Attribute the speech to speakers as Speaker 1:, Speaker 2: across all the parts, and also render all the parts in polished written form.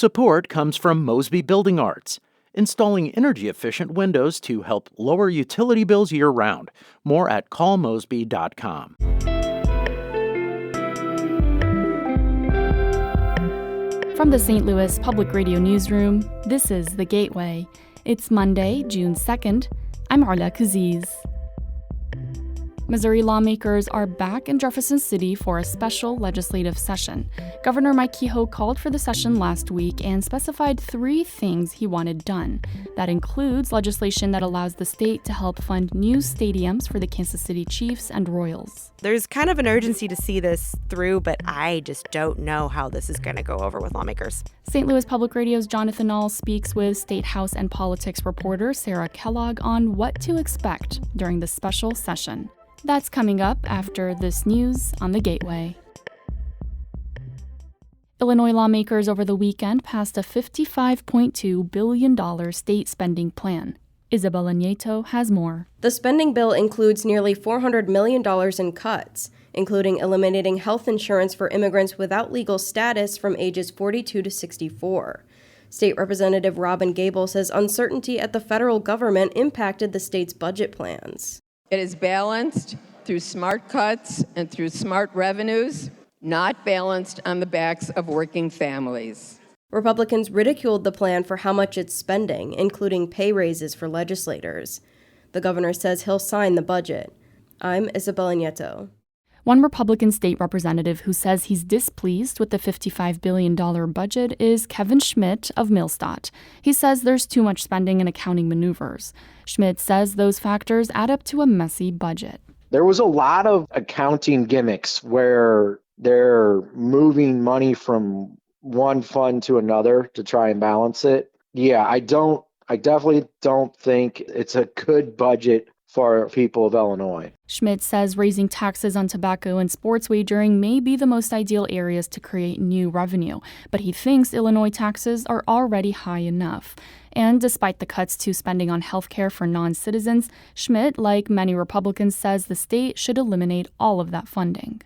Speaker 1: Support comes from Mosby Building Arts, installing energy-efficient windows to help lower utility bills year-round. More at callmosby.com.
Speaker 2: From the St. Louis Public Radio Newsroom, this is The Gateway. It's Monday, June 2nd. I'm Arla Kaziz. Missouri lawmakers are back in Jefferson City for a special legislative session. Governor Mike Kehoe called for the session last week and specified 3 things he wanted done. That includes legislation that allows the state to help fund new stadiums for the Kansas City Chiefs and Royals.
Speaker 3: There's kind of an urgency to see this through, but I just don't know how this is going to go over with lawmakers.
Speaker 2: St. Louis Public Radio's Jonathan Ahl speaks with State House and Politics reporter Sarah Kellogg on what to expect during the special session. That's coming up after this news on The Gateway. Illinois lawmakers over the weekend passed a $55.2 billion state spending plan. Isabella Nieto has more.
Speaker 4: The spending bill includes nearly $400 million in cuts, including eliminating health insurance for immigrants without legal status from ages 42 to 64. State Representative Robin Gable says uncertainty at the federal government impacted the state's budget plans.
Speaker 5: It is balanced through smart cuts and through smart revenues, not balanced on the backs of working families.
Speaker 4: Republicans ridiculed the plan for how much it's spending, including pay raises for legislators. The governor says he'll sign the budget. I'm Isabella Nieto.
Speaker 2: One Republican state representative who says he's displeased with the $55 billion budget is Kevin Schmidt of Millstadt. He says there's too much spending and accounting maneuvers. Schmidt says those factors add up to a messy budget.
Speaker 6: There was a lot of accounting gimmicks where they're moving money from one fund to another to try and balance it. Yeah, I definitely don't think it's a good budget for people of Illinois.
Speaker 2: Schmidt says raising taxes on tobacco and sports wagering may be the most ideal areas to create new revenue, but he thinks Illinois taxes are already high enough. And despite the cuts to spending on health care for non-citizens, Schmidt, like many Republicans, says the state should eliminate all of that funding.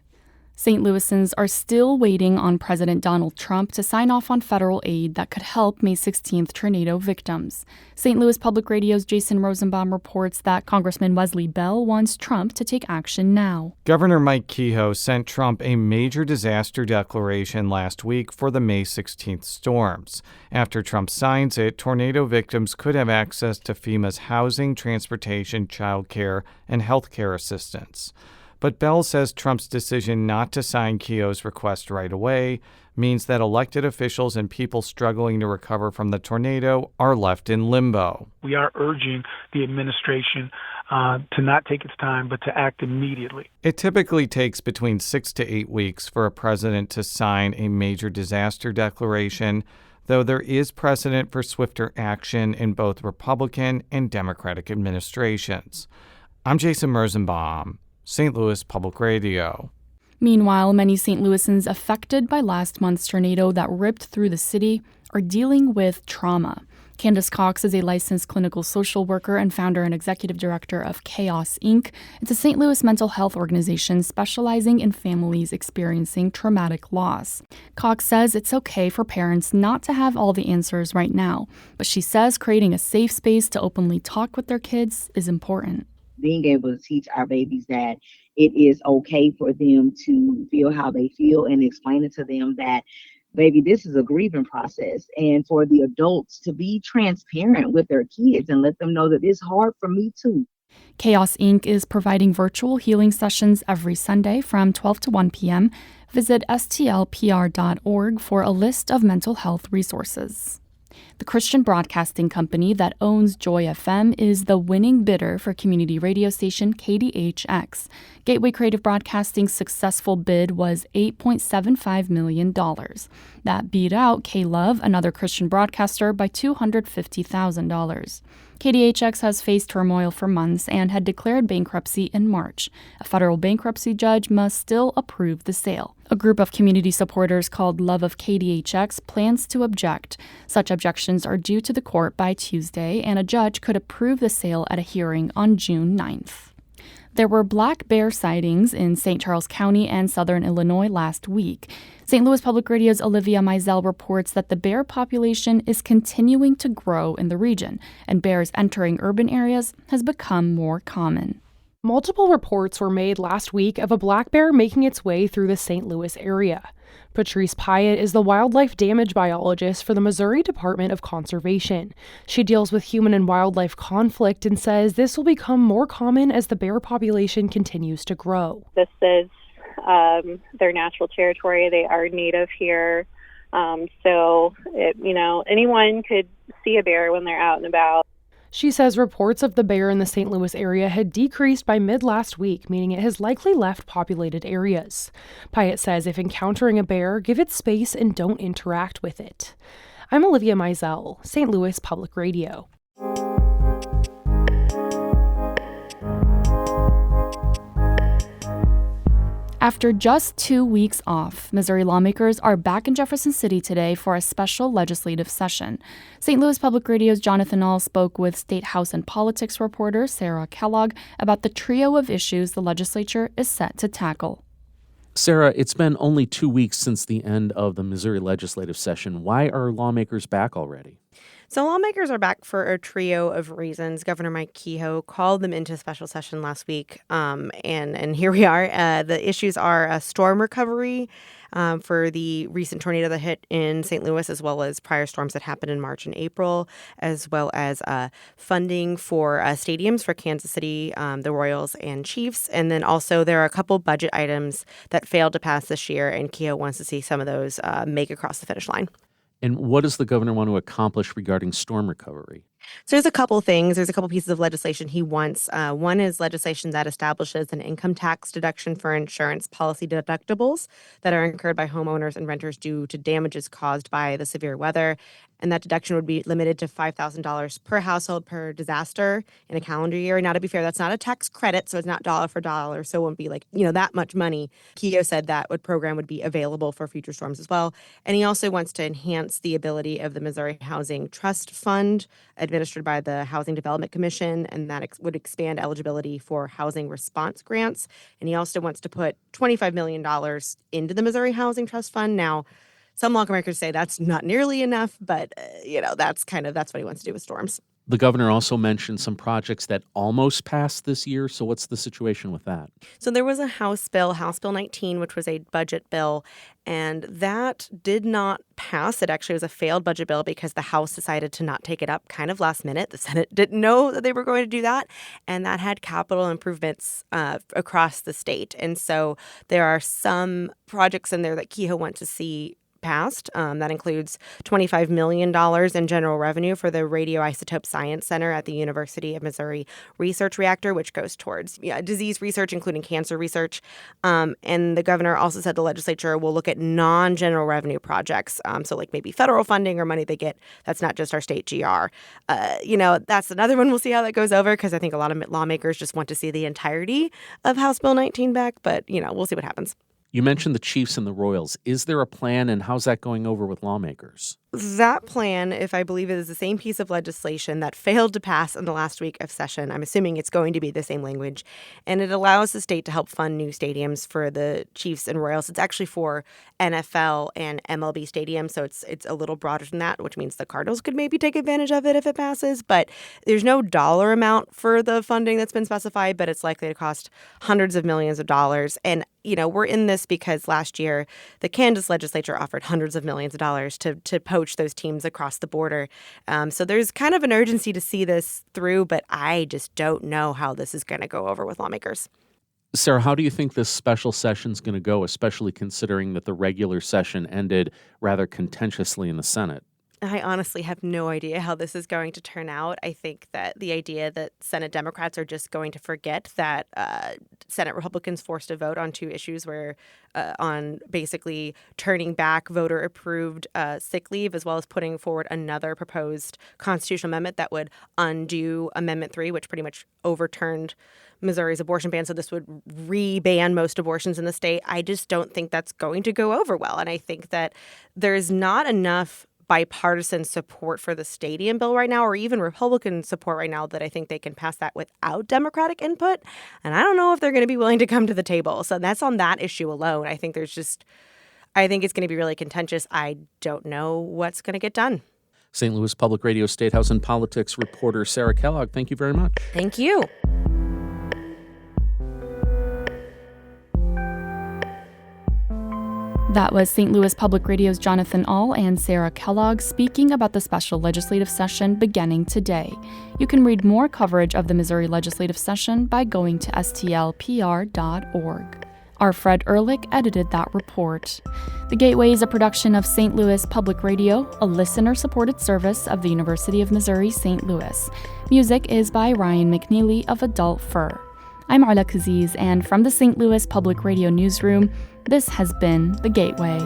Speaker 2: St. Louisans are still waiting on President Donald Trump to sign off on federal aid that could help May 16th tornado victims. St. Louis Public Radio's Jason Rosenbaum reports that Congressman Wesley Bell wants Trump to take action now.
Speaker 7: Governor Mike Kehoe sent Trump a major disaster declaration last week for the May 16th storms. After Trump signs it, tornado victims could have access to FEMA's housing, transportation, child care, and health care assistance. But Bell says Trump's decision not to sign Kehoe's request right away means that elected officials and people struggling to recover from the tornado are left in limbo.
Speaker 8: We are urging the administration to not take its time, but to act immediately.
Speaker 7: It typically takes between 6 to 8 weeks for a president to sign a major disaster declaration, though there is precedent for swifter action in both Republican and Democratic administrations. I'm Jason Rosenbaum, St. Louis Public Radio.
Speaker 2: Meanwhile, many St. Louisans affected by last month's tornado that ripped through the city are dealing with trauma. Candace Cox is a licensed clinical social worker and founder and executive director of Chaos, Inc. It's a St. Louis mental health organization specializing in families experiencing traumatic loss. Cox says it's okay for parents not to have all the answers right now, but she says creating a safe space to openly talk with their kids is important.
Speaker 9: Being able to teach our babies that it is okay for them to feel how they feel and explain it to them that, baby, this is a grieving process. And for the adults to be transparent with their kids and let them know that it's hard for me too.
Speaker 2: Chaos, Inc. is providing virtual healing sessions every Sunday from 12 to 1 p.m. Visit stlpr.org for a list of mental health resources. The Christian broadcasting company that owns Joy FM is the winning bidder for community radio station KDHX. Gateway Creative Broadcasting's successful bid was $8.75 million. That beat out K-Love, another Christian broadcaster, by $250,000. KDHX has faced turmoil for months and had declared bankruptcy in March. A federal bankruptcy judge must still approve the sale. A group of community supporters called Love of KDHX plans to object. Such objections are due to the court by Tuesday, and a judge could approve the sale at a hearing on June 9th. There were black bear sightings in St. Charles County and southern Illinois last week. St. Louis Public Radio's Olivia Mizell reports that the bear population is continuing to grow in the region, and bears entering urban areas has become more common.
Speaker 10: Multiple reports were made last week of a black bear making its way through the St. Louis area. Patrice Pyatt is the wildlife damage biologist for the Missouri Department of Conservation. She deals with human and wildlife conflict and says this will become more common as the bear population continues to grow.
Speaker 11: This is their natural territory. They are native here. Anyone could see a bear when they're out and about.
Speaker 10: She says reports of the bear in the St. Louis area had decreased by mid-last week, meaning it has likely left populated areas. Pyatt says if encountering a bear, give it space and don't interact with it. I'm Olivia Mizell, St. Louis Public Radio.
Speaker 2: After just 2 weeks off, Missouri lawmakers are back in Jefferson City today for a special legislative session. St. Louis Public Radio's Jonathan Ahl spoke with State House and Politics reporter Sarah Kellogg about the trio of issues the legislature is set to tackle.
Speaker 12: Sarah, it's been only 2 weeks since the end of the Missouri legislative session. Why are lawmakers back already?
Speaker 3: So lawmakers are back for a trio of reasons. Governor Mike Kehoe called them into special session last week, and here we are. The issues are storm recovery for the recent tornado that hit in St. Louis, as well as prior storms that happened in March and April, as well as funding for stadiums for Kansas City, the Royals and Chiefs. And then also there are a couple budget items that failed to pass this year, and Kehoe wants to see some of those make it across the finish line.
Speaker 12: And what does the governor want to accomplish regarding storm recovery?
Speaker 3: So there's a couple things. There's a couple pieces of legislation he wants. One is legislation that establishes an income tax deduction for insurance policy deductibles that are incurred by homeowners and renters due to damages caused by the severe weather. And that deduction would be limited to $5,000 per household per disaster in a calendar year. Now, to be fair, that's not a tax credit, so it's not dollar for dollar, so it won't be that much money. Kehoe said that program would be available for future storms as well. And he also wants to enhance the ability of the Missouri Housing Trust Fund, administered by the Housing Development Commission, and that would expand eligibility for housing response grants. And he also wants to put $25 million into the Missouri Housing Trust Fund. Now, some lawmakers say that's not nearly enough, but that's what he wants to do with storms.
Speaker 12: The governor also mentioned some projects that almost passed this year. So what's the situation with that?
Speaker 3: So there was a House Bill 19, which was a budget bill, and that did not pass. It actually was a failed budget bill because the House decided to not take it up kind of last minute. The Senate didn't know that they were going to do that, and that had capital improvements across the state. And so there are some projects in there that Kehoe wants to see passed. That includes $25 million in general revenue for the Radioisotope Science Center at the University of Missouri Research Reactor, which goes towards disease research, including cancer research. And the governor also said the legislature will look at non-general revenue projects, so like maybe federal funding or money they get that's not just our state GR. That's another one. We'll see how that goes over, because I think a lot of lawmakers just want to see the entirety of House Bill 19 back, but we'll see what happens.
Speaker 12: You mentioned the Chiefs and the Royals. Is there a plan, and how's that going over with lawmakers?
Speaker 3: That plan, if I believe it is the same piece of legislation that failed to pass in the last week of session, I'm assuming it's going to be the same language, and it allows the state to help fund new stadiums for the Chiefs and Royals. It's actually for NFL and MLB stadiums, so it's a little broader than that, which means the Cardinals could maybe take advantage of it if it passes, but there's no dollar amount for the funding that's been specified, but it's likely to cost hundreds of millions of dollars. And we're in this because last year the Kansas legislature offered hundreds of millions of dollars to poach those teams across the border. So there's kind of an urgency to see this through, but I just don't know how this is going to go over with lawmakers.
Speaker 12: Sarah, how do you think this special session is going to go, especially considering that the regular session ended rather contentiously in the Senate?
Speaker 3: I honestly have no idea how this is going to turn out. I think that the idea that Senate Democrats are just going to forget that Senate Republicans forced a vote on two issues where on basically turning back voter-approved sick leave, as well as putting forward another proposed constitutional amendment that would undo Amendment 3, which pretty much overturned Missouri's abortion ban. So this would re-ban most abortions in the state. I just don't think that's going to go over well. And I think that there's not enough bipartisan support for the stadium bill right now, or even Republican support right now, that I think they can pass that without Democratic input. And I don't know if they're going to be willing to come to the table. So that's on that issue alone. I think it's going to be really contentious. I don't know what's going to get done.
Speaker 12: St. Louis Public Radio State House and Politics reporter Sarah Kellogg, thank you very much.
Speaker 3: Thank you.
Speaker 2: That was St. Louis Public Radio's Jonathan Ahl and Sarah Kellogg speaking about the special legislative session beginning today. You can read more coverage of the Missouri legislative session by going to stlpr.org. Our Fred Ehrlich edited that report. The Gateway is a production of St. Louis Public Radio, a listener-supported service of the University of Missouri St. Louis. Music is by Ryan McNeely of Adult Fur. I'm Arla Kaziz, and from the St. Louis Public Radio newsroom, this has been The Gateway.